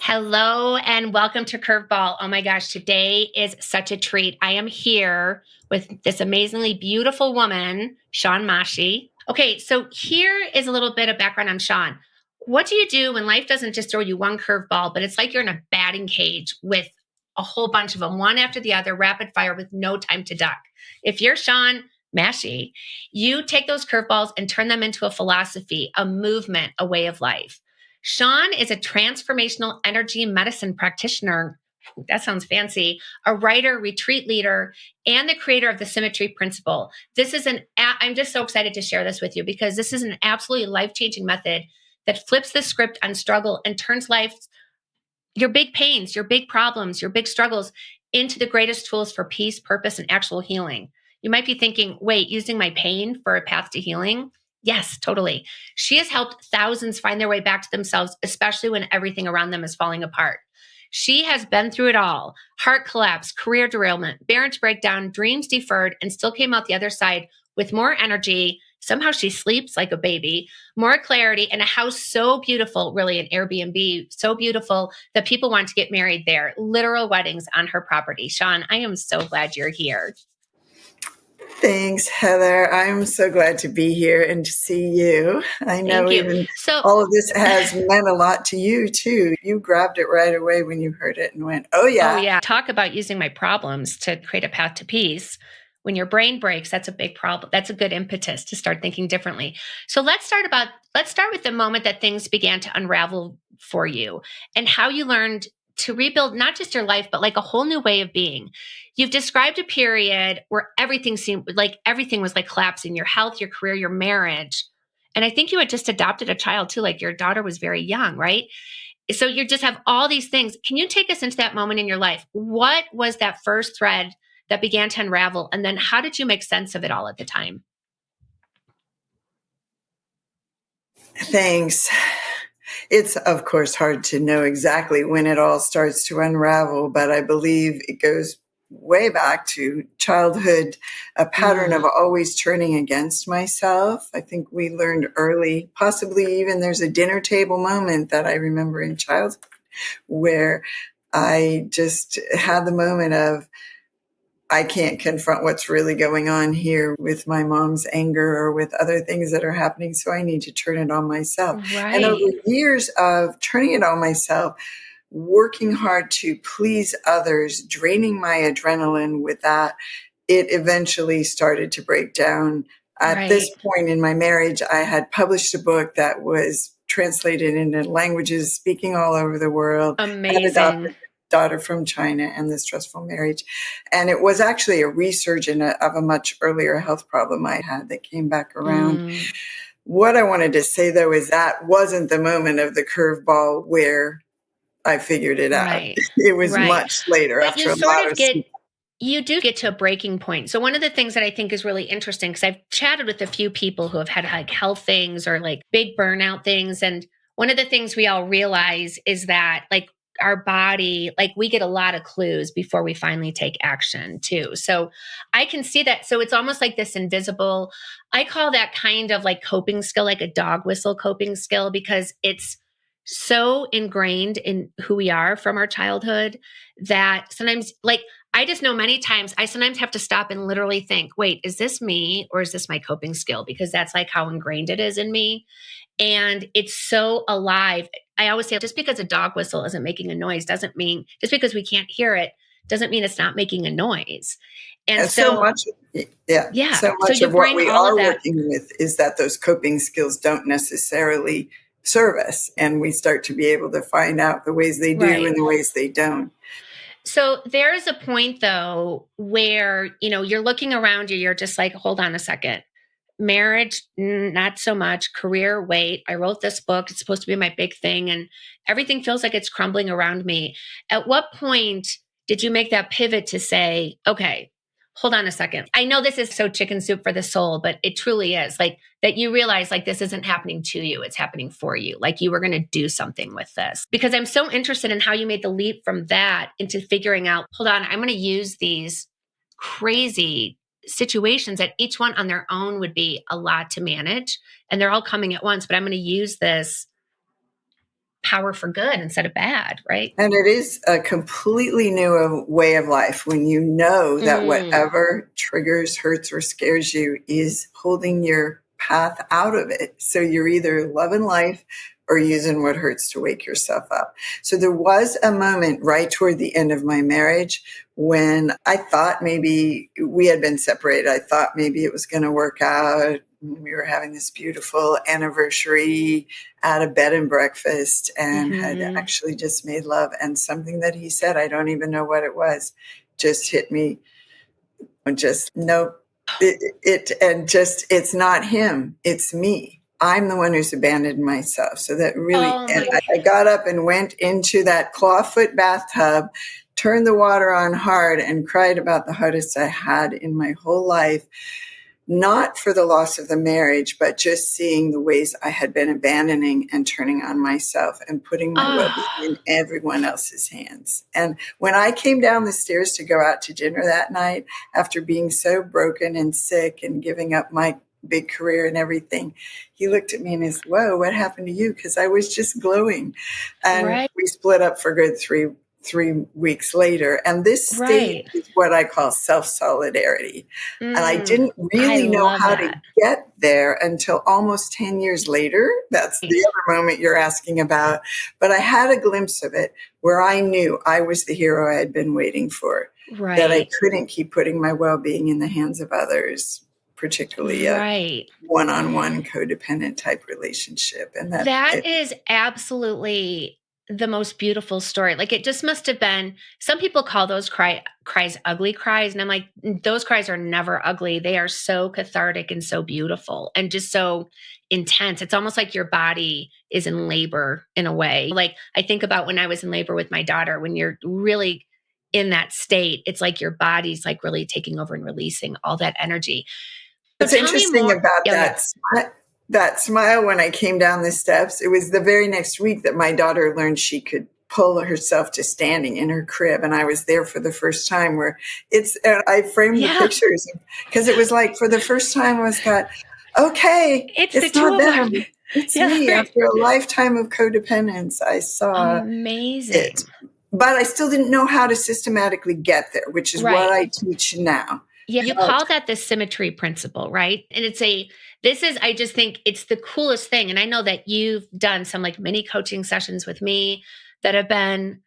Hello and welcome to Curveball. Oh my gosh, today is such a treat. I am here with this amazingly beautiful woman, Shawn Mahshie. Okay, so here is a little bit of background on Shawn. What do you do when life doesn't just throw you one curveball, but it's like you're in a batting cage with a whole bunch of them, one after the other, rapid fire with no time to duck? If you're Shawn Mahshie, you take those curveballs and turn them into a philosophy, a movement, a way of life. Shawn is a transformational energy medicine practitioner. That sounds fancy. A writer, retreat leader, and the creator of the Symmetry Principle. I'm just so excited to share this with you because this is an absolutely life-changing method that flips the script on struggle and turns your big pains, your big problems, your big struggles into the greatest tools for peace, purpose, and actual healing. You might be thinking, wait, using my pain for a path to healing? Yes, totally. She has helped thousands find their way back to themselves, especially when everything around them is falling apart. She has been through it all: heart collapse, career derailment, marriage breakdown, dreams deferred, and still came out the other side with more energy. Somehow she sleeps like a baby, more clarity, and a house so beautiful, really an Airbnb, so beautiful that people want to get married there. Literal weddings on her property. Shawn, I am so glad you're here. Thanks, Heather. I'm so glad to be here and to see you. I know even all of this has meant a lot to you too. You grabbed it right away when you heard it and went, oh yeah. Oh yeah. Talk about using my problems to create a path to peace. When your brain breaks, that's a big problem. That's a good impetus to start thinking differently. So let's start with the moment that things began to unravel for you and how you learned to rebuild not just your life, but like a whole new way of being. You've described a period where everything seemed like everything was like collapsing: your health, your career, your marriage. And I think you had just adopted a child too, like your daughter was very young, right? So you just have all these things. Can you take us into that moment in your life? What was that first thread that began to unravel? And then how did you make sense of it all at the time? Thanks. It's, of course, hard to know exactly when it all starts to unravel, but I believe it goes way back to childhood, a pattern of always turning against myself. I think we learned early, possibly even there's a dinner table moment that I remember in childhood where I just had the moment of, I can't confront what's really going on here with my mom's anger or with other things that are happening, so I need to turn it on myself. Right. And over years of turning it on myself, working hard to please others, draining my adrenaline with that, it eventually started to break down. At this point in my marriage, I had published a book that was translated into languages, speaking all over the world. Amazing. Daughter from China and this stressful marriage. And it was actually a resurgence of a much earlier health problem I had that came back around. What I wanted to say though is that wasn't the moment of the curveball where I figured it out. It was much later, but after a lot of you do get to a breaking point. So one of the things that I think is really interesting, because I've chatted with a few people who have had like health things or like big burnout things. And one of the things we all realize is that like our body, like we get a lot of clues before we finally take action too. So I can see that. So it's almost like this invisible, I call that kind of like coping skill, like a dog whistle coping skill, because it's so ingrained in who we are from our childhood that sometimes, like, I just know many times I sometimes have to stop and literally think, wait, is this me or is this my coping skill? Because that's like how ingrained it is in me. And it's so alive. I always say, just because a dog whistle isn't making a noise doesn't mean, just because we can't hear it, doesn't mean it's not making a noise. And so much of what we are working with is that those coping skills don't necessarily serve us. And we start to be able to find out the ways they do and the ways they don't. So there is a point though, where, you're looking around you, you're just like, hold on a second. Marriage, not so much. Career, wait. I wrote this book. It's supposed to be my big thing. And everything feels like it's crumbling around me. At what point did you make that pivot to say, okay, hold on a second. I know this is so chicken soup for the soul, but it truly is like that you realize like this isn't happening to you. It's happening for you. Like you were going to do something with this, because I'm so interested in how you made the leap from that into figuring out, hold on, I'm going to use these crazy situations that each one on their own would be a lot to manage. And they're all coming at once, but I'm going to use this power for good instead of bad, right? And it is a completely new way of life when you know that whatever triggers, hurts, or scares you is holding your path out of it. So you're either loving life or using what hurts to wake yourself up. So there was a moment right toward the end of my marriage when I thought maybe we had been separated. I thought maybe it was going to work out. We were having this beautiful anniversary at a bed and breakfast and had actually just made love. And something that he said, I don't even know what it was, just hit me. Just, nope. It's not him, it's me. I'm the one who's abandoned myself. So that really, I got up and went into that clawfoot bathtub, turned the water on hard, and cried about the hardest I had in my whole life. Not for the loss of the marriage, but just seeing the ways I had been abandoning and turning on myself and putting my well-being in everyone else's hands. And when I came down the stairs to go out to dinner that night, after being so broken and sick and giving up my big career and everything, he looked at me and said, whoa, what happened to you? Because I was just glowing. And we split up for good three weeks later. And this state is what I call self-solidarity. And I didn't really know how to get there until almost 10 years later. That's the other moment you're asking about. But I had a glimpse of it where I knew I was the hero I had been waiting for, that I couldn't keep putting my well-being in the hands of others, particularly a one-on-one codependent type relationship. And that is absolutely the most beautiful story. Like, it just must have been, some people call those cries ugly cries. And I'm like, those cries are never ugly. They are so cathartic and so beautiful and just so intense. It's almost like your body is in labor in a way. Like, I think about when I was in labor with my daughter, when you're really in that state, it's like your body's like really taking over and releasing all that energy. What's interesting about that smile when I came down the steps, it was the very next week that my daughter learned she could pull herself to standing in her crib. And I was there for the first time where I framed the pictures because it was like for the first time I was got, okay, it's not them. It's me. After a lifetime of codependence, I saw it. But I still didn't know how to systematically get there, which is what I teach now. Yeah, you call that the symmetry principle, right? And I just think it's the coolest thing. And I know that you've done some like mini coaching sessions with me that have been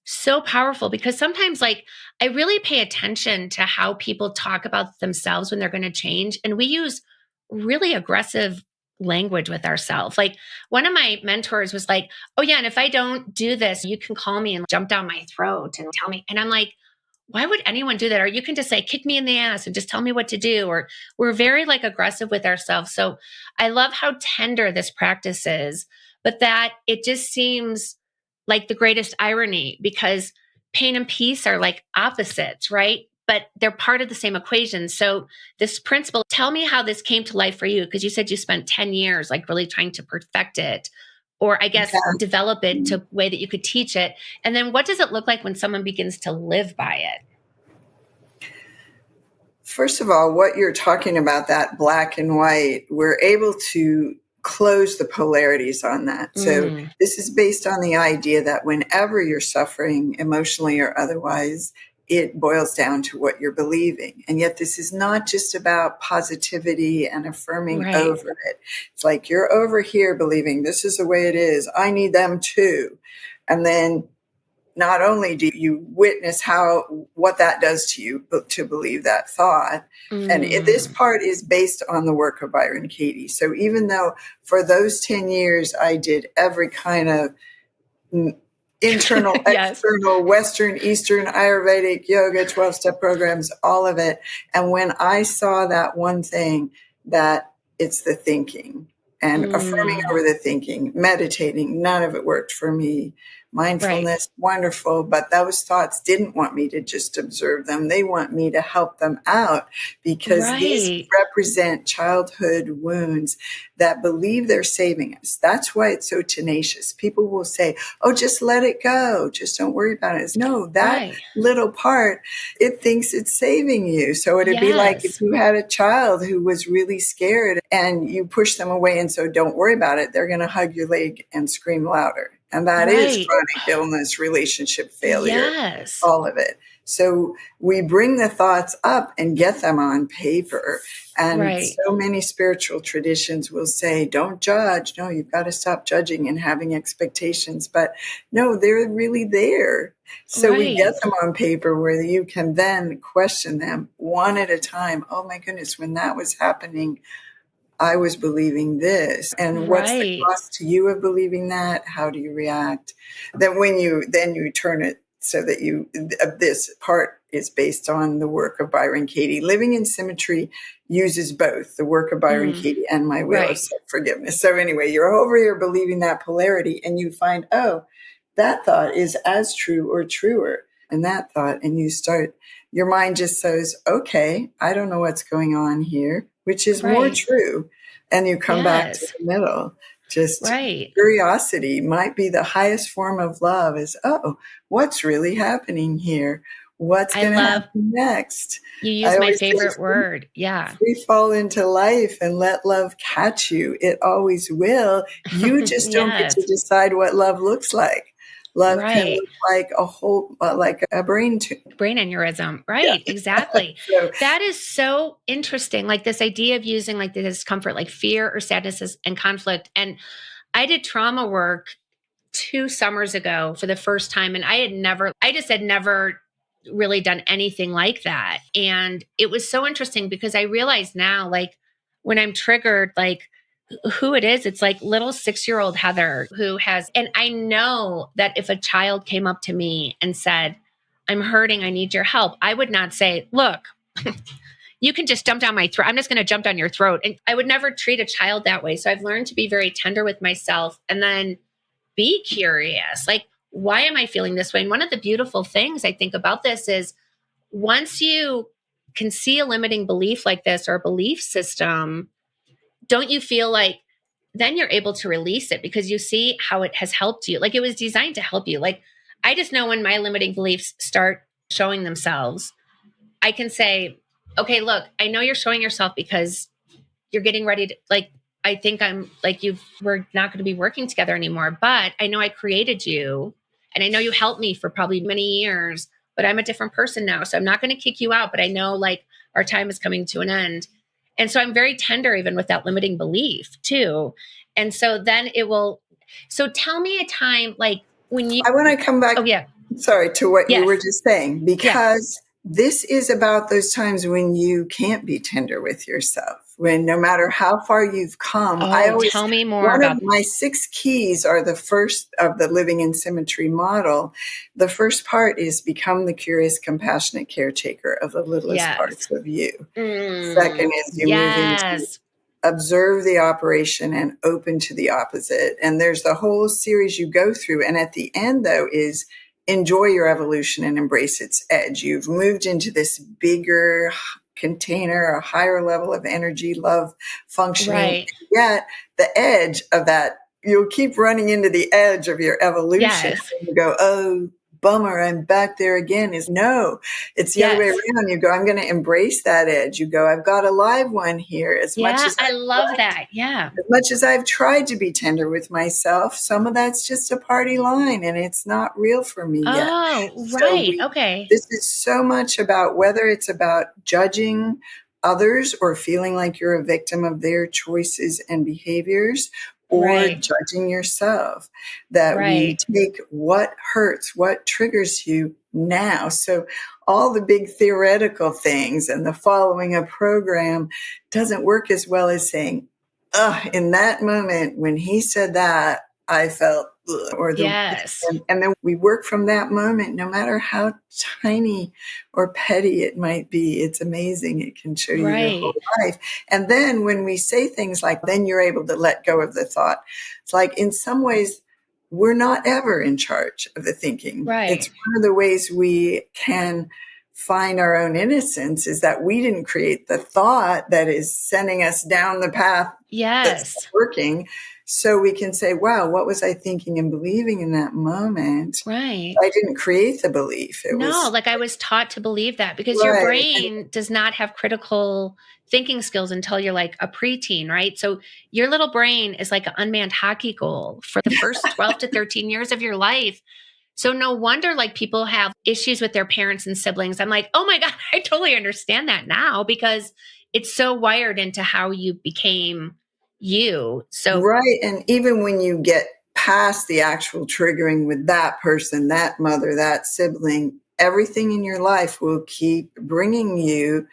so powerful because sometimes like I really pay attention to how people talk about themselves when they're going to change. And we use really aggressive language with ourselves. Like one of my mentors was like, oh yeah, and if I don't do this, you can call me and jump down my throat and tell me. And I'm like, why would anyone do that? Or you can just say, kick me in the ass and just tell me what to do. Or we're very like aggressive with ourselves. So I love how tender this practice is, but that it just seems like the greatest irony because pain and peace are like opposites, right? But they're part of the same equation. So this principle, tell me how this came to life for you. Because you said you spent 10 years like really trying to perfect it. Or I guess develop it to a way that you could teach it. And then what does it look like when someone begins to live by it? First of all, what you're talking about, that black and white, we're able to close the polarities on that. So this is based on the idea that whenever you're suffering emotionally or otherwise, it boils down to what you're believing. And yet this is not just about positivity and affirming over it. It's like you're over here believing this is the way it is. I need them too. And then not only do you witness what that does to you, but to believe that thought. And this part is based on the work of Byron Katie. So even though for those 10 years, I did every kind of internal, external, Western, Eastern, Ayurvedic, yoga, 12-step programs, all of it. And when I saw that one thing, that it's the thinking and affirming over the thinking, meditating, none of it worked for me. Mindfulness, wonderful, but those thoughts didn't want me to just observe them. They want me to help them out because these represent childhood wounds that believe they're saving us. That's why it's so tenacious. People will say, oh, just let it go. Just don't worry about it. No, that little part, it thinks it's saving you. So it'd be like if you had a child who was really scared and you push them away and so don't worry about it, they're going to hug your leg and scream louder. And that is Right. chronic illness, relationship failure, Yes. all of it. So we bring the thoughts up and get them on paper. And Right. so many spiritual traditions will say, don't judge. No, you've got to stop judging and having expectations. But no, they're really there. So we get Right. them on paper where you can then question them one at a time. Oh my goodness, when that was happening, I was believing this. And what's the Right. cost to you of believing that? How do you react? Then you turn it so that this part is based on the work of Byron Katie. Living in Symmetry uses both the work of Byron Mm. Katie and my wheel of Right. self-forgiveness. So anyway, you're over here believing that polarity and you find, oh, that thought is as true or truer than that thought. And your mind just says, okay, I don't know what's going on here, which is more Right. true. And you come back to Yes. the middle. Just Right. curiosity might be the highest form of love is, oh, what's really happening here? What's I going to love happen next? you I use my always say, favorite word. Yeah. free fall into life and let love catch you. It always will. You just don't get to Yes. decide what love looks like. Love can Right. look like a brain tumor. Brain aneurysm. Yeah. Right. Exactly. So That is so interesting. Like this idea of using like the discomfort, like fear or sadness and conflict. And I did trauma work 2 summers ago for the first time. And I just had never really done anything like that. And it was so interesting because I realize now, like when I'm triggered, like who it is, it's like little 6-year-old Heather and I know that if a child came up to me and said, I'm hurting, I need your help, I would not say, look, you can just jump down my throat. I'm just going to jump down your throat. And I would never treat a child that way. So I've learned to be very tender with myself and then be curious. Like, why am I feeling this way? And one of the beautiful things I think about this is once you can see a limiting belief like this or a belief system, don't you feel like then you're able to release it because you see how it has helped you? Like it was designed to help you. Like I just know when my limiting beliefs start showing themselves, I can say, okay, look, I know you're showing yourself because you're getting ready to like, I think I'm like, we're not going to be working together anymore, but I know I created you and I know you helped me for probably many years, but I'm a different person now. So I'm not going to kick you out, but I know like our time is coming to an end. And so I'm very tender, even with that limiting belief too. And so then so tell me a time like when I want to come back, oh yeah, sorry, to what you yes, were just saying, yeah. because this is about those times when you can't be tender with yourself, when no matter how far you've come, Oh, tell me more one of about, my 6 keys are the first of the living in symmetry model. The first part is become the curious, compassionate caretaker of the littlest yes. parts of you. Second is you move into Yes. observe the operation and open to the opposite. And there's the whole series you go through. And at the end, though, is enjoy your evolution and embrace its edge. You've moved into this bigger container, a higher level of energy, love functioning. Right. Yet the edge of that, you'll keep running into the edge of your evolution. Yes. And you go, oh, bummer, I'm back there again. Is no, it's the other way Yes. around. You go, I'm going to embrace that edge. You go, I've got a live one here. Yeah. I love that. Yeah. As much as I've tried to be tender with myself, some of that's just a party line and it's not real for me yet. Oh, So right. Okay. this is so much about whether it's about judging others or feeling like you're a victim of their choices and behaviors or Right. judging yourself, that we Right. take what hurts, what triggers you now. So all the big theoretical things and the following a program doesn't work as well as saying, in that moment when he said that, I felt, Yes. and then we work from that moment, no matter how tiny or petty it might be. It's amazing. It can show you your whole Right. life. And then when we say things like, then you're able to let go of the thought. It's like, in some ways, we're not ever in charge of the thinking. It's Right. one of the ways we can find our own innocence is that we didn't create the thought that is sending us down the path that's Yes. working. So we can say, wow, what was I thinking and believing in that moment? Right. I didn't create the belief. It No, was like I was taught to believe that because your right. brain does not have critical thinking skills until you're like a preteen, right? So your little brain is like an unmanned hockey goal for the first 12 to 13 years of your life. So no wonder like people have issues with their parents and siblings. I'm like, oh my God, I totally understand that now because it's so wired into how you became you. So Right. And even when you get past the actual triggering with that person, that mother, that sibling, everything in your life will keep bringing you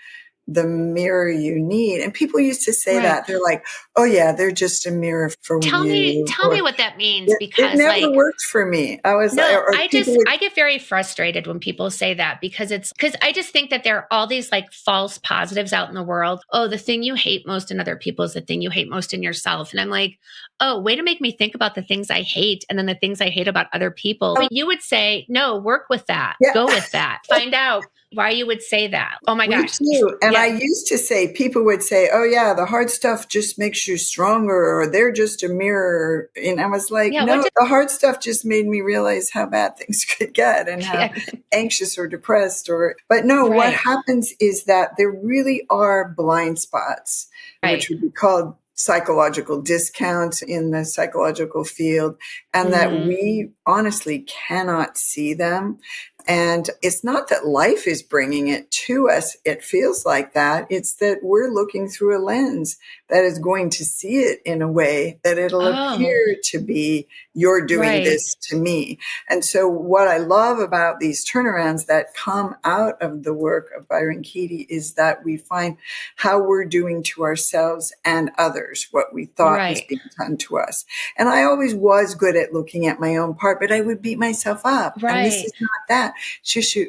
the mirror you need. And people used to say right. that. They're like, oh, yeah, they're just a mirror for you. Tell me Or what that means it because never like worked for me. I was, no, or people would, I get very frustrated when people say that because I just think that there are all these like false positives out in the world. Oh, the thing you hate most in other people is the thing you hate most in yourself. And I'm like, oh, way to make me think about the things I hate and then the things I hate about other people. But you would say, no, work with that. yeah. Go with that. Find out why you would say that. Oh my Me gosh. too. And I Yeah. used to say, people would say, oh, yeah, the hard stuff just makes you stronger, or they're just a mirror. And I was like, Yeah. no, the hard stuff just made me realize how bad things could get and how Yeah. anxious or depressed but no, what Right. happens is that there really are blind spots, Right. which would be called psychological discounts in the psychological field, and that Mm, we honestly cannot see them. And it's not that life is bringing it to us. It feels like that. It's that we're looking through a lens that is going to see it in a way that it'll oh, appear to be, you're doing right. this to me. And so what I love about these turnarounds that come out of the work of Byron Katie is that we find how we're doing to ourselves and others what we thought was Right. being done to us. And I always was good at looking at my own part, but I would beat myself up. And this Right. is not that.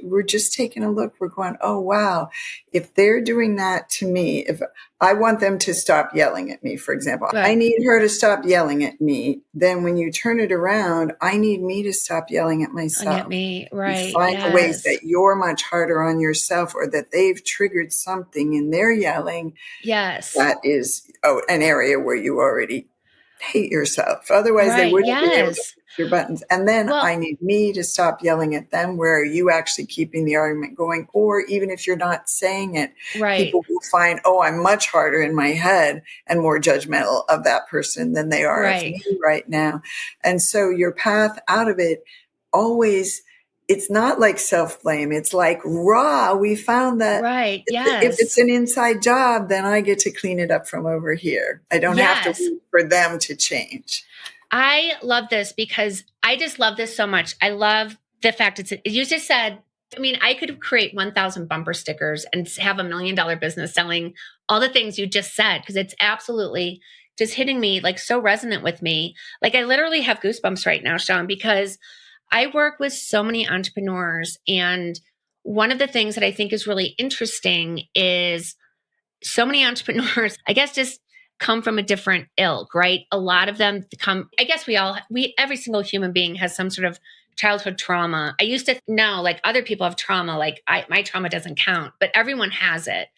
We're just taking a look. We're going, oh, wow. If they're doing that to me, if I want them to stop yelling at me, for example, I Right. need her to stop yelling at me. Then when you turn it around, I need me to stop yelling at And get myself. me. You Right. find the ways Yes. that you're much harder on yourself or that they've triggered something in their yelling. Yes. That is an area where you already hate yourself. Otherwise, they Right. wouldn't be able to Yes. push your buttons. And then Well, I need me to stop yelling at them. Where are you actually keeping the argument going? Or even if you're not saying it, right. people will find, oh, I'm much harder in my head and more judgmental of that person than they are of Right. me right now. And so your path out of it always, it's not like self-blame. It's like, rah, we found that Right. if it's Yes. an inside job, then I get to clean it up from over here. I don't have to Yes. wait for them to change. I love this because I just love this so much. I love the fact you just said, I mean, I could create 1,000 bumper stickers and have $1 million business selling all the things you just said because it's absolutely just hitting me like so resonant with me. Like I literally have goosebumps right now, Shawn, because I work with so many entrepreneurs. And one of the things that I think is really interesting is so many entrepreneurs, I guess, just come from a different ilk, right? A lot of them come, I guess every single human being has some sort of childhood trauma. I used to know like other people have trauma, like my trauma doesn't count, but everyone has it.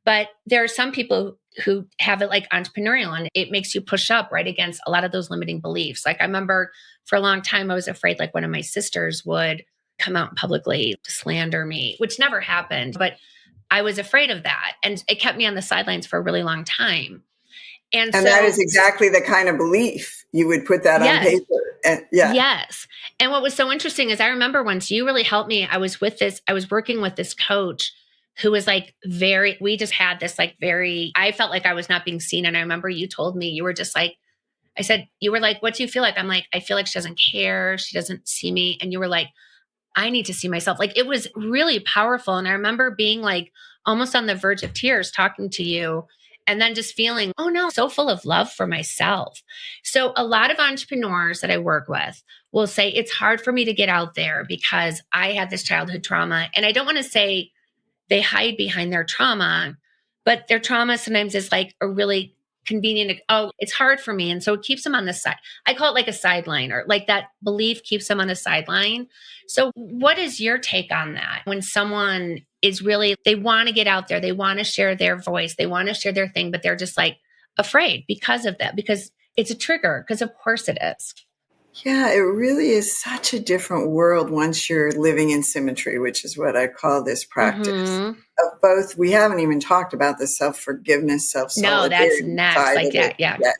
But there are some people who have it like entrepreneurial and it makes you push up right against a lot of those limiting beliefs. Like I remember for a long time, I was afraid like one of my sisters would come out publicly slander me, which never happened, but I was afraid of that. And it kept me on the sidelines for a really long time. And And that is so, exactly the kind of belief you would put that on yes, paper. And yeah. yes. And what was so interesting is I remember once you really helped me. I was working with this coach who was like we just had this like I felt like I was not being seen. And I remember you told me, you were just like, I said, you were like, what do you feel like? I'm like, I feel like she doesn't care. She doesn't see me. And you were like, I need to see myself. Like it was really powerful. And I remember being like almost on the verge of tears talking to you and then just feeling, oh no, so full of love for myself. So a lot of entrepreneurs that I work with will say it's hard for me to get out there because I had this childhood trauma. And I don't want to say they hide behind their trauma, but their trauma sometimes is like a really convenient, oh, it's hard for me. And so it keeps them on the side. I call it like a sideline or like that belief keeps them on a sideline. So what is your take on that? When someone is really, they want to get out there, they want to share their voice, they want to share their thing, but they're just like afraid because of that, because it's a trigger, because of course it is. Yeah, it really is such a different world once you're living in symmetry, which is what I call this practice. Mm-hmm. Of both, we haven't even talked about the self-forgiveness, No, that's self-solidarity next. side Like of it that. Yeah. yet.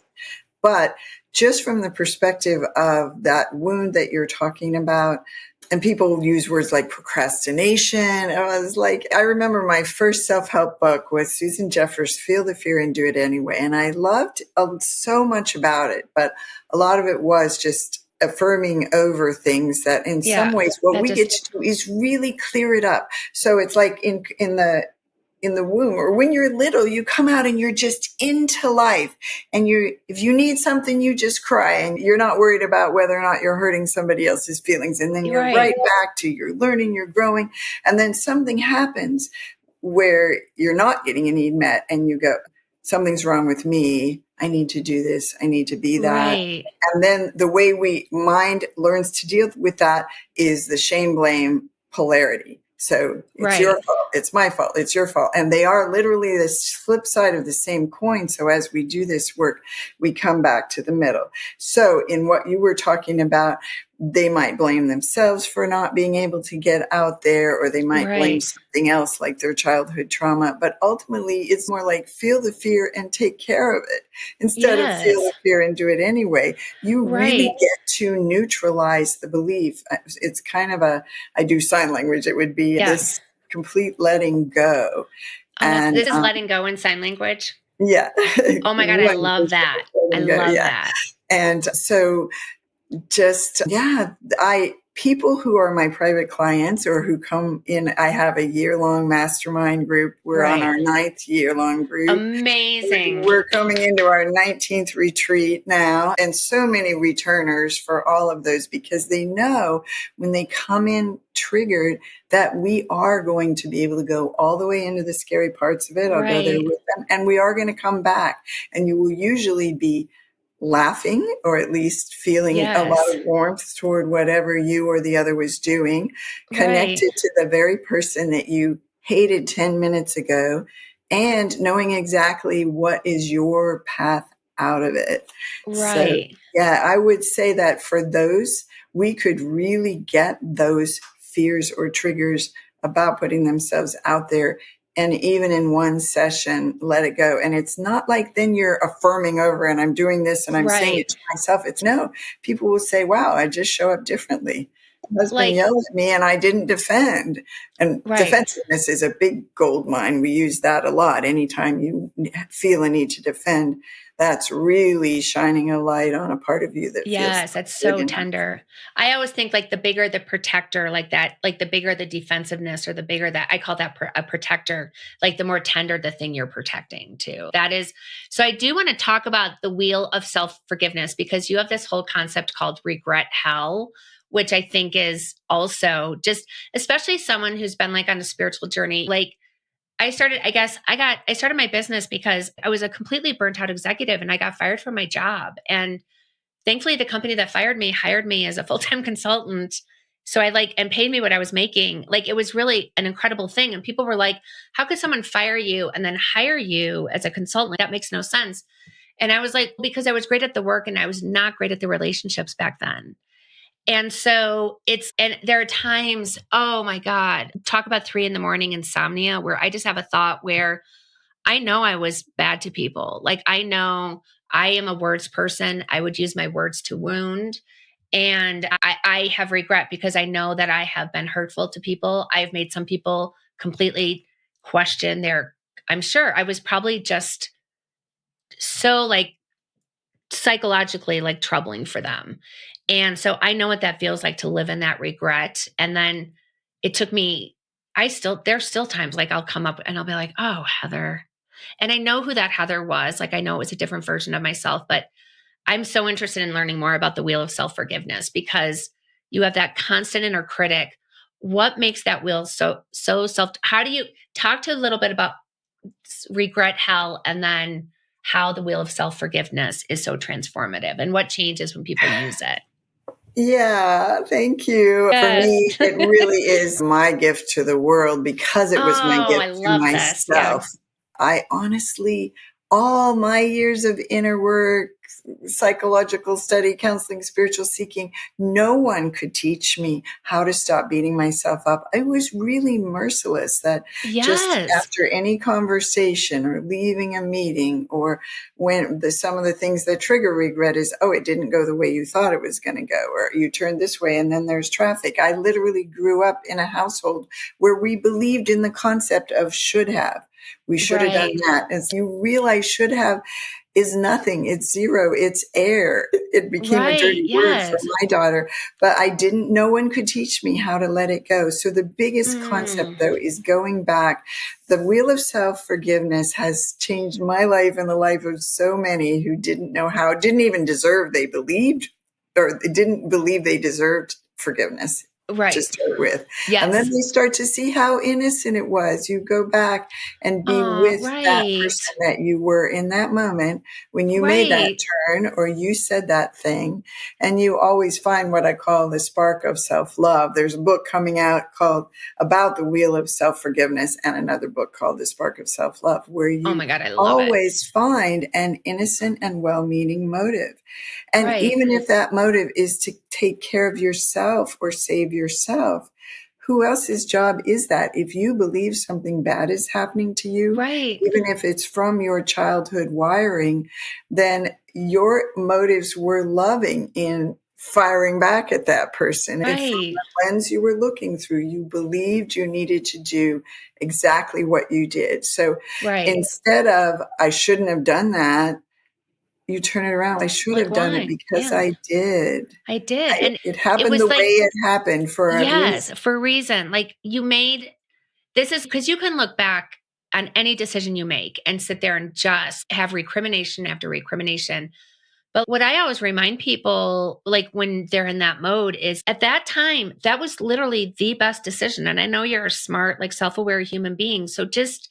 But just from the perspective of that wound that you're talking about, and people use words like procrastination. I was like, I remember my first self-help book was Susan Jeffers' Feel the Fear and Do It Anyway. And I loved so much about it, but a lot of it was just affirming over things that in some Yeah. ways what That we just, get to do is really clear it up. So it's like in the womb, or when you're little, you come out and you're just into life. And if you need something, you just cry and you're not worried about whether or not you're hurting somebody else's feelings. And then you're right back to you're learning, you're growing. And then something happens where you're not getting a need met and you go, something's wrong with me. I need to do this. I need to be that. Right. And then the way mind learns to deal with that is the shame, blame polarity. So it's your fault, it's my fault, it's your fault. And they are literally the flip side of the same coin. So as we do this work, we come back to the middle. So in what you were talking about, they might blame themselves for not being able to get out there, or they might blame something else like their childhood trauma. But ultimately, it's more like feel the fear and take care of it instead of feel the fear and do it anyway. You really get to neutralize the belief. It's kind of I do sign language. It would be this complete letting go. And this is letting go in sign language. Yeah. Oh my God, I love that. I love that. And so people who are my private clients or who come in, I have a year-long mastermind group. We're on our 9th year-long group. Amazing. We're coming into our 19th retreat now, and so many returners for all of those, because they know when they come in triggered that we are going to be able to go all the way into the scary parts of it. I'll go there with them, and we are going to come back, and you will usually be laughing, or at least feeling a lot of warmth toward whatever you or the other was doing, connected to the very person that you hated 10 minutes ago, and knowing exactly what is your path out of it. So, I would say that for those, we could really get those fears or triggers about putting themselves out there. And even in one session, let it go. And it's not like then you're affirming over and I'm doing this and I'm saying it to myself. It's no, people will say, wow, I just show up differently. My husband yelled at me and I didn't defend. And defensiveness is a big gold mine. We use that a lot. Anytime you feel a need to defend, that's really shining a light on a part of you that feels that's so tender. I always think like the bigger the protector, like that, like the bigger the defensiveness, or the bigger that I call that a protector, like the more tender the thing you're protecting too. That is, so I do want to talk about the wheel of self-forgiveness, because you have this whole concept called regret hell, which I think is also just, especially someone who's been like on a spiritual journey. Like I started my business because I was a completely burnt out executive and I got fired from my job. And thankfully the company that fired me hired me as a full-time consultant. So and paid me what I was making. Like it was really an incredible thing. And people were like, how could someone fire you and then hire you as a consultant? That makes no sense. And I was like, because I was great at the work and I was not great at the relationships back then. And so and there are times, oh my God, talk about 3 a.m. insomnia, where I just have a thought where I know I was bad to people. Like I know I am a words person. I would use my words to wound. And I have regret because I know that I have been hurtful to people. I've made some people completely question I'm sure I was probably just so like psychologically like troubling for them. And so I know what that feels like to live in that regret. And then it took me, there's still times like I'll come up and I'll be like, oh, Heather. And I know who that Heather was. Like I know it was a different version of myself, but I'm so interested in learning more about the wheel of self-forgiveness, because you have that constant inner critic. What makes that wheel how do you talk to a little bit about regret hell, and then how the wheel of self-forgiveness is so transformative and what changes when people use it? Yeah, thank you. For me, it really is my gift to the world, because it was my gift to myself. I honestly, all my years of inner work, psychological study, counseling, spiritual seeking, no one could teach me how to stop beating myself up. I was really merciless that just Yes. after any conversation or leaving a meeting, or when some of the things that trigger regret is, oh, it didn't go the way you thought it was going to go, or you turned this way and then there's traffic. I literally grew up in a household where we believed in the concept of should have. We should have done Right. that. And so you realize should have is nothing. It's zero. It's air. It became a Right. dirty word for Yes. my daughter, but no one could teach me how to let it go. So the biggest concept, Mm. though, is going back. The wheel of self-forgiveness has changed my life and the life of so many who didn't know how, didn't even deserve, they believed, or didn't believe they deserved forgiveness to Right. start with. And then Yes. they start to see how innocent it was. You go back and be with that Right. person that you were in that moment when you made that Right. turn or you said that thing. And you always find what I call the spark of self-love. There's a book coming out called About the Wheel of Self-Forgiveness, and another book called The Spark of Self-Love, where Oh you my God, I love it. always find an innocent and well-meaning motive. And Right. even if that motive is to take care of yourself or save yourself, who else's job is that? If you believe something bad is happening to you, Right. even if it's from your childhood wiring, then your motives were loving in firing back at that person. If from Right. the lens you were looking through, you believed you needed to do exactly what you did. So Right. instead of, I shouldn't have done that, you turn it around. I should Like have done it why? because Yeah, I did. I did. And It it happened the was way like, it happened for a yes, reason. for a reason. Like you made this is because you can look back on any decision you make and sit there and just have recrimination after recrimination. But what I always remind people, like when they're in that mode, is at that time, that was literally the best decision. And I know you're a smart, like self aware human being. So just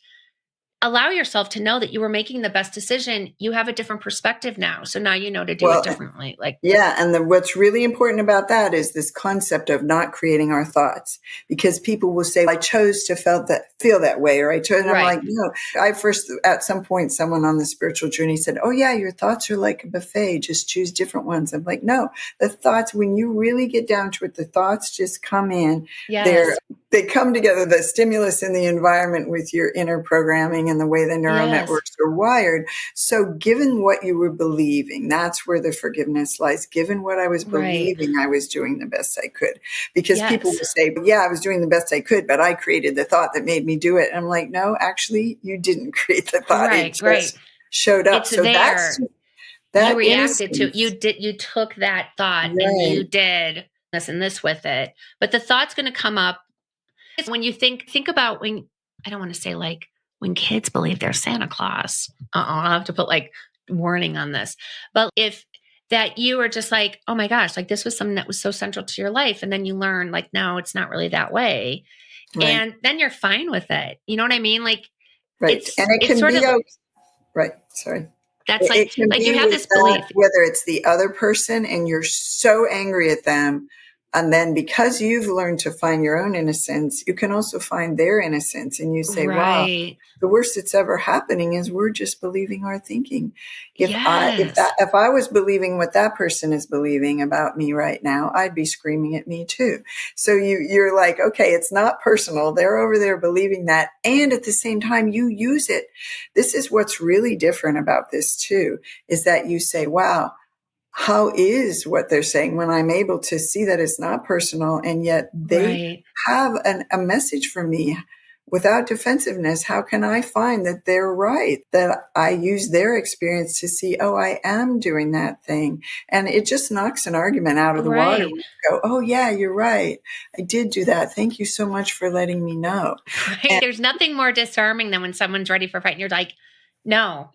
allow yourself to know that you were making the best decision. You have a different perspective now. So now you know to do it Well, differently. Like, yeah, and what's really important about that is this concept of not creating our thoughts, because people will say, "I chose to feel that way," or "I chose." And I'm right. like, no. I first, at some point, someone on the spiritual journey said, "Oh yeah, your thoughts are like a buffet. Just choose different ones." I'm like, no, the thoughts. When you really get down to it, the thoughts just come in. They're Yes. they come together. The stimulus in the environment with your inner programming and the way the neural Yes. networks are wired. So, given what you were believing, that's where the forgiveness lies. Given what I was Right. believing, I was doing the best I could. Because people will Yes. say, yeah, I was doing the best I could, but I created the thought that made me do it. And I'm like, no, actually, you didn't create the thought. It Right. Right. just showed up. It's So there. You that reacted to innocence. you took that thought and you Right. did this and this with it. But the thought's going to come up when you think about when I don't want to say like when kids believe they're Santa Claus. I'll have to put like warning on this. But if that you are just like, oh my gosh, like this was something that was so central to your life. And then you learn like, no, it's not really that way. Right. And then you're fine with it. You know what I mean? Like Right. And it it's can sort be of okay. Right. Sorry. that's It can like be you have with this that, belief. whether it's the other person and you're so angry at them. And then because you've learned to find your own innocence, you can also find their innocence. And you say, wow, Right. the worst that's ever happening is we're just believing our thinking. Yes. If I was believing what that person is believing about me right now, I'd be screaming at me too. So you're like, okay, it's not personal. They're over there believing that. And at the same time, you use it. This is what's really different about this too, is that you say, wow, how is what they're saying when I'm able to see that it's not personal and yet they Right. have a message for me without defensiveness? How can I find that they're right? That I use their experience to see, oh, I am doing that thing. And it just knocks an argument out of the water. Right. When you go, oh, yeah, you're right. I did do that. Thank you so much for letting me know. Right. There's nothing more disarming than when someone's ready for a fight and you're like, no,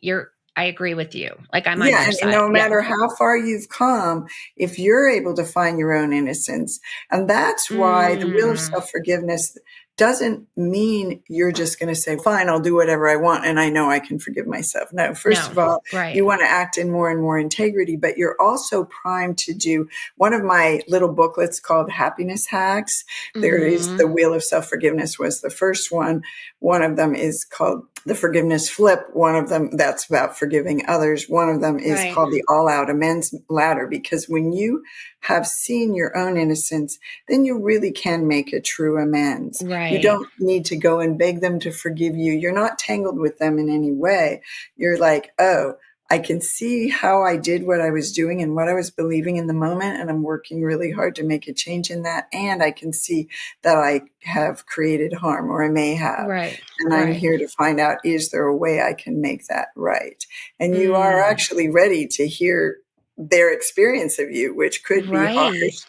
I agree with you. Like I'm on Yeah, your and side. no Yeah. matter how far you've come, if you're able to find your own innocence, and that's why the wheel of Mm, self-forgiveness, doesn't mean you're just going to say, fine, I'll do whatever I want and I know I can forgive myself. No, first of all, you want to act in more and more integrity, but you're also primed to do one of my little booklets called Happiness Hacks. There is the Wheel of Self-Forgiveness was the first one. One of them is called the Forgiveness Flip. One of them that's about forgiving others. One of them is called the All Out Amends Ladder, because when you have seen your own innocence, then you really can make a true amends. You don't need to go and beg them to forgive you. You're not tangled with them in any way. You're like, oh, I can see how I did what I was doing and what I was believing in the moment, and I'm working really hard to make a change in that. And I can see that I have created harm, or I may have. And I'm here to find out, is there a way I can make that right? And you are actually ready to hear their experience of you, which could be harsh.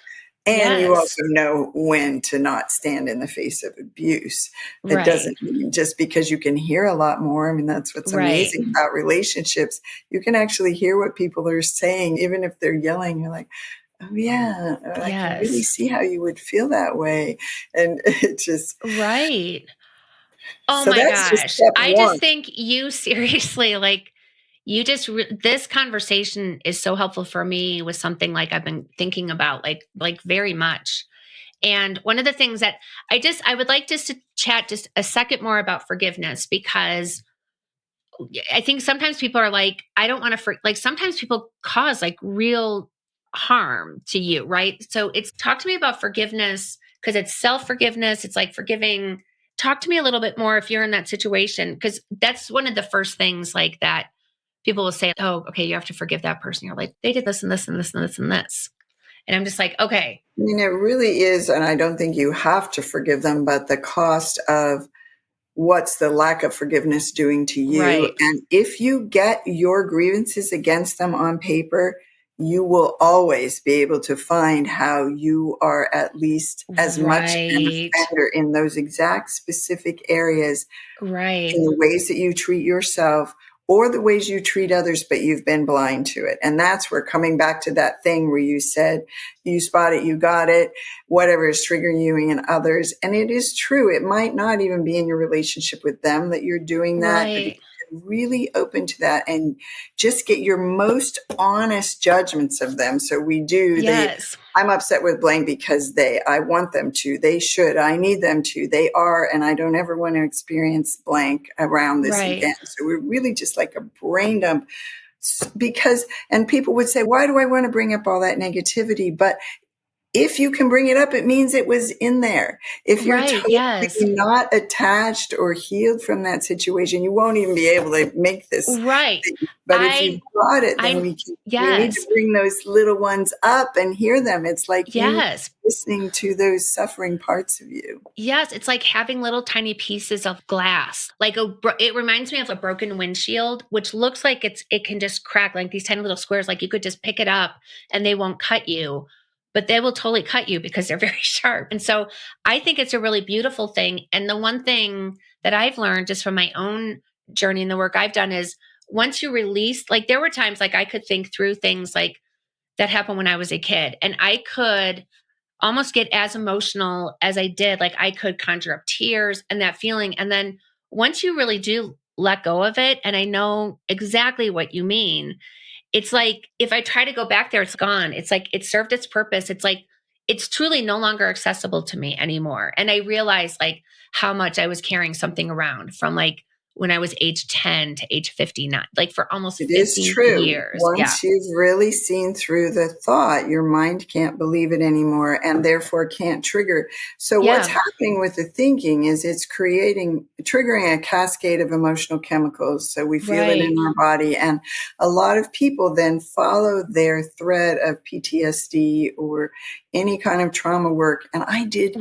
And you also know when to not stand in the face of abuse. It doesn't mean just because you can hear a lot more. I mean, that's what's amazing about relationships. You can actually hear what people are saying, even if they're yelling. You're like, oh, yeah, I can really see how you would feel that way. And it just... Oh, so my that's gosh. just step I one. just think you seriously, like, you just, this conversation is so helpful for me with something like I've been thinking about, like very much. And one of the things that I would like just to chat just a second more about forgiveness, because I think sometimes people are like, I don't want to, like, sometimes people cause like real harm to you, right? So it's, talk to me about forgiveness, because it's self-forgiveness. It's like forgiving. Talk to me a little bit more if you're in that situation, because that's one of the first things like that people will say, oh, okay, you have to forgive that person. You're like, they did this and this and this and this and this. And I'm just like, okay. I mean, it really is. And I don't think you have to forgive them, but the cost of what's the lack of forgiveness doing to you. And if you get your grievances against them on paper, you will always be able to find how you are at least as much an offender in those exact specific areas, in the ways that you treat yourself or the ways you treat others, but you've been blind to it. And that's where, coming back to that thing where you said, you spot it, you got it, whatever is triggering you in others. And it is true. It might not even be in your relationship with them that you're doing that, but if you're really open to that and just get your most honest judgments of them. So we do, I'm upset with blank because I want them to, they should, I need them to, they are, and I don't ever want to experience blank around this again. So we're really just like a brain dump, because, and people would say, why do I want to bring up all that negativity? But if you can bring it up, it means it was in there. If you're totally not attached or healed from that situation, you won't even be able to make this thing. But if you've got it, then we need to bring those little ones up and hear them. It's like you listening to those suffering parts of you. Yes, it's like having little tiny pieces of glass. Like it reminds me of a broken windshield, which looks like it can just crack, like these tiny little squares. Like you could just pick it up and they won't cut you, but they will totally cut you because they're very sharp. And so I think it's a really beautiful thing. And the one thing that I've learned just from my own journey and the work I've done is, once you release, like there were times like I could think through things like that happened when I was a kid, and I could almost get as emotional as I did. Like I could conjure up tears and that feeling. And then once you really do let go of it, and I know exactly what you mean, it's like, if I try to go back there, it's gone. It's like, it served its purpose. It's like, it's truly no longer accessible to me anymore. And I realized like how much I was carrying something around from like when I was age 10 to age 59, like for almost 50 years. It is true. Once you've really seen through the thought, your mind can't believe it anymore and therefore can't trigger. So what's happening with the thinking is it's triggering a cascade of emotional chemicals. So we feel it in our body. And a lot of people then follow their thread of PTSD or any kind of trauma work. And I did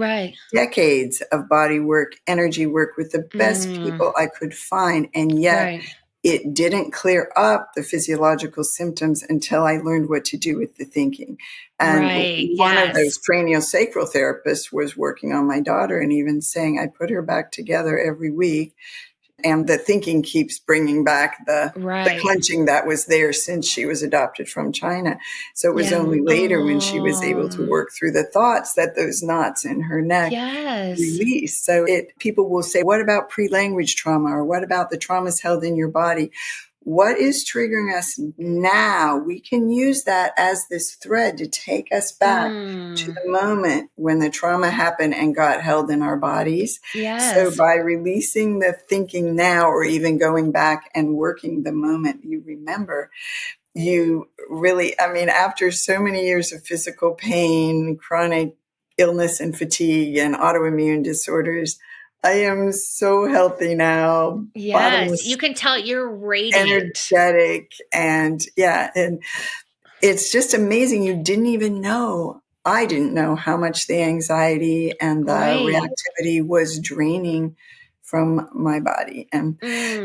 decades of body work, energy work with the best people I could find. And yet it didn't clear up the physiological symptoms until I learned what to do with the thinking. And one of those craniosacral therapists was working on my daughter and even saying, I put her back together every week. And the thinking keeps bringing back the Right. clenching that was there since she was adopted from China. So it was Yeah. only later when she was able to work through the thoughts that those knots in her neck Yes. released. So people will say, what about pre-language trauma? Or what about the traumas held in your body? What is triggering us now? We can use that as this thread to take us back to the moment when the trauma happened and got held in our bodies. Yes. So by releasing the thinking now, or even going back and working the moment you remember, you really, I mean, after so many years of physical pain, chronic illness and fatigue and autoimmune disorders, I am so healthy now. Yes. Bottomless, You can tell you're radiant. energetic, and it's just amazing. You didn't even know. I didn't know how much the anxiety and the reactivity was draining from my body. And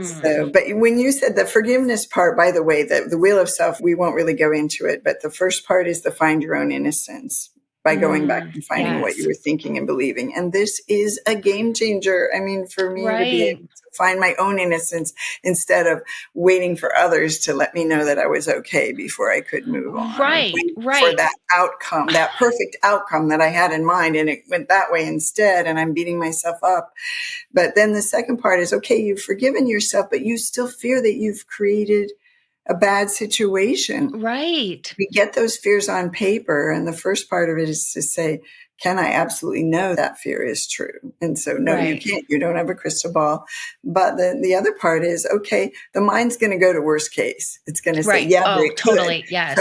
so, but when you said the forgiveness part, by the way, the wheel of self, we won't really go into it, but the first part is the find your own innocence by going back and finding what you were thinking and believing. And this is a game changer. I mean, for me to be able to find my own innocence instead of waiting for others to let me know that I was okay before I could move on. Right. For that outcome, that perfect outcome that I had in mind. And it went that way instead. And I'm beating myself up. But then the second part is, okay, you've forgiven yourself, but you still fear that you've created a bad situation. Right. We get those fears on paper. And the first part of it is to say, can I absolutely know that fear is true? And so, no, you can't. You don't have a crystal ball. But the other part is, okay, the mind's going to go to worst case. It's going to say, yeah, but it totally. could. Yes.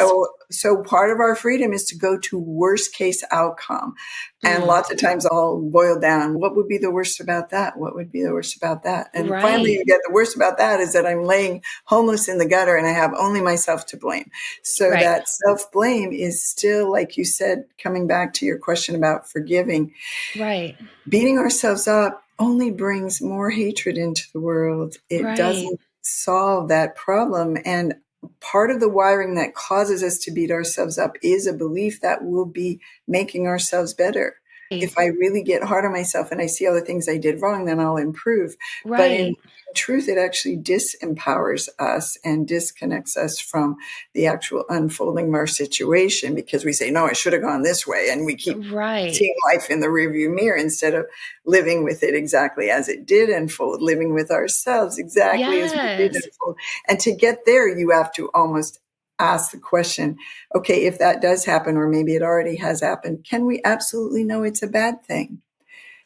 So part of our freedom is to go to worst case outcome. And lots of times I'll boil down, what would be the worst about that? What would be the worst about that? And finally you get the worst about that is that I'm laying homeless in the gutter and I have only myself to blame. So that self-blame is still, like you said, coming back to your question about forgiving. Right. Beating ourselves up only brings more hatred into the world. It doesn't solve that problem. And part of the wiring that causes us to beat ourselves up is a belief that we'll be making ourselves better. If I really get hard on myself and I see all the things I did wrong, then I'll improve. But in truth, it actually disempowers us and disconnects us from the actual unfolding of our situation, because we say, no, I should have gone this way. And we keep seeing life in the rearview mirror instead of living with it exactly as it did unfold, living with ourselves exactly as we did unfold. And to get there, you have to almost ask the question, okay, if that does happen, or maybe it already has happened, can we absolutely know it's a bad thing?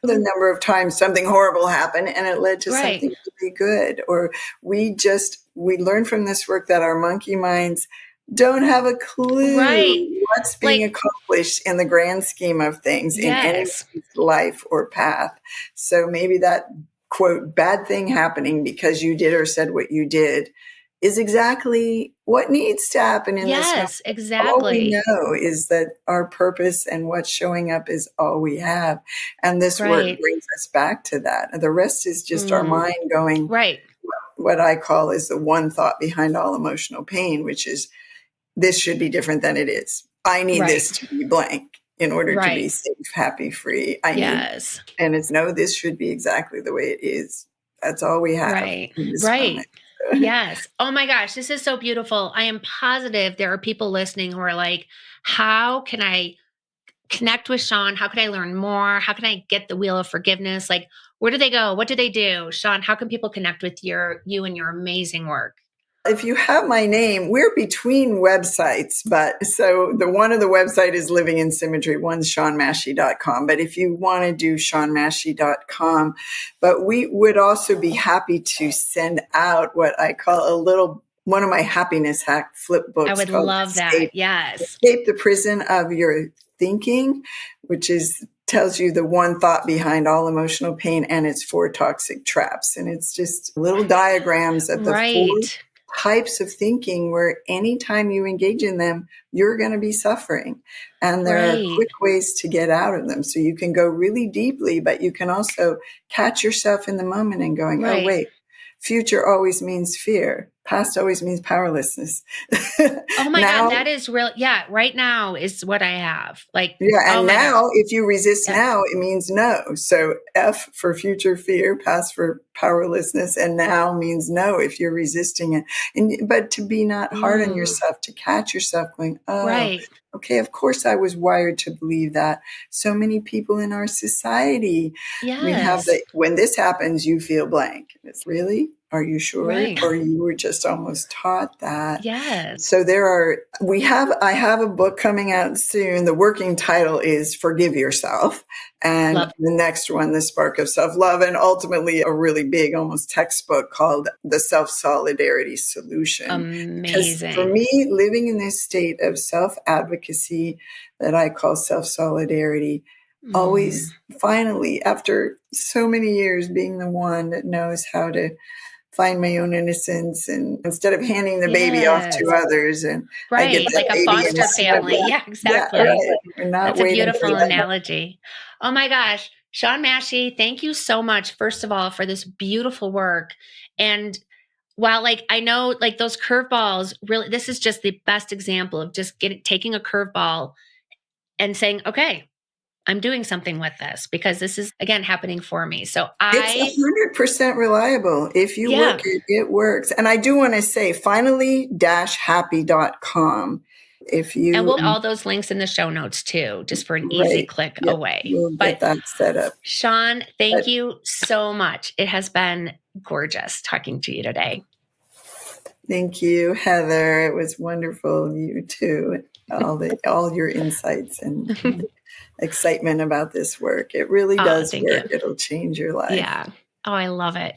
The number of times something horrible happened and it led to something really good. Or we learn from this work that our monkey minds don't have a clue what's being accomplished in the grand scheme of things in any life or path. So maybe that, quote, bad thing happening because you did or said what you did is exactly what needs to happen in this moment. Exactly. All we know is that our purpose and what's showing up is all we have. And this work brings us back to that. And the rest is just our mind going, what I call is the one thought behind all emotional pain, which is, this should be different than it is. I need this to be blank in order to be safe, happy, free. And it's, no, this should be exactly the way it is. That's all we have in this moment. Yes. Oh my gosh, this is so beautiful. I am positive there are people listening who are like, how can I connect with Shawn? How can I learn more? How can I get the wheel of forgiveness? Like, where do they go? What do they do? Shawn, how can people connect with you and your amazing work? If you have my name, we're between websites, but so the one of the website is Living in Symmetry, one's ShawnMahshie.com. But if you want to do ShawnMahshie.com, but we would also be happy to send out what I call one of my happiness hack flip books. I would love that. Yes. Escape the Prison of Your Thinking, which tells you the one thought behind all emotional pain and its 4 toxic traps. And it's just little diagrams of the 4 types of thinking where anytime you engage in them, you're going to be suffering. And there are quick ways to get out of them. So you can go really deeply, but you can also catch yourself in the moment and going, oh, wait, future always means fear. Past always means powerlessness. Oh my Now, God, that is real. Yeah, right now is what I have. Like, yeah, oh and my gosh. now if you resist Yeah. now, it means no. So F for future fear, past for powerlessness, and now means no if you're resisting it. And but to be not hard on Mm, yourself, to catch yourself going, oh, right. okay, of course I was wired to believe that. So many people in our society, we have Yes. the when this happens, you feel blank. It's really? Are you sure? Right. Or you were just almost taught that? Yes. So I have a book coming out soon. The working title is Forgive Yourself. And Love. the next one, The Spark of Self-Love, and ultimately a really big, almost textbook called The Self-Solidarity Solution. Because for Amazing. me, living in this state of self-advocacy that I call self-solidarity, Mm, always finally, after so many years being the one that knows how to find my own innocence, and instead of handing the baby off to yes. others, and I get Right. that Like a baby foster inside. family. Yeah, Yeah, exactly. right. We're not That's a waiting for beautiful that. analogy. Oh my gosh. Shawn Mahshie, thank you so much, first of all, for this beautiful work. And while like I know like those curveballs, really, this is just the best example of just taking a curveball and saying, okay, I'm doing something with this because this is again happening for me. So It's I, 100% reliable. If you work yeah. it, it works. And I do want to say finally-happy.com. If And we'll you, all those links in the show notes too, just for an easy right, click yep, away. we'll But get that set up. Shawn, thank But you so much. It has been gorgeous talking to you today. thank you, Heather. It was wonderful. You too. All your insights and excitement about this work. It really Oh, does thank you. work. It'll change your life. Yeah. Oh, I love it.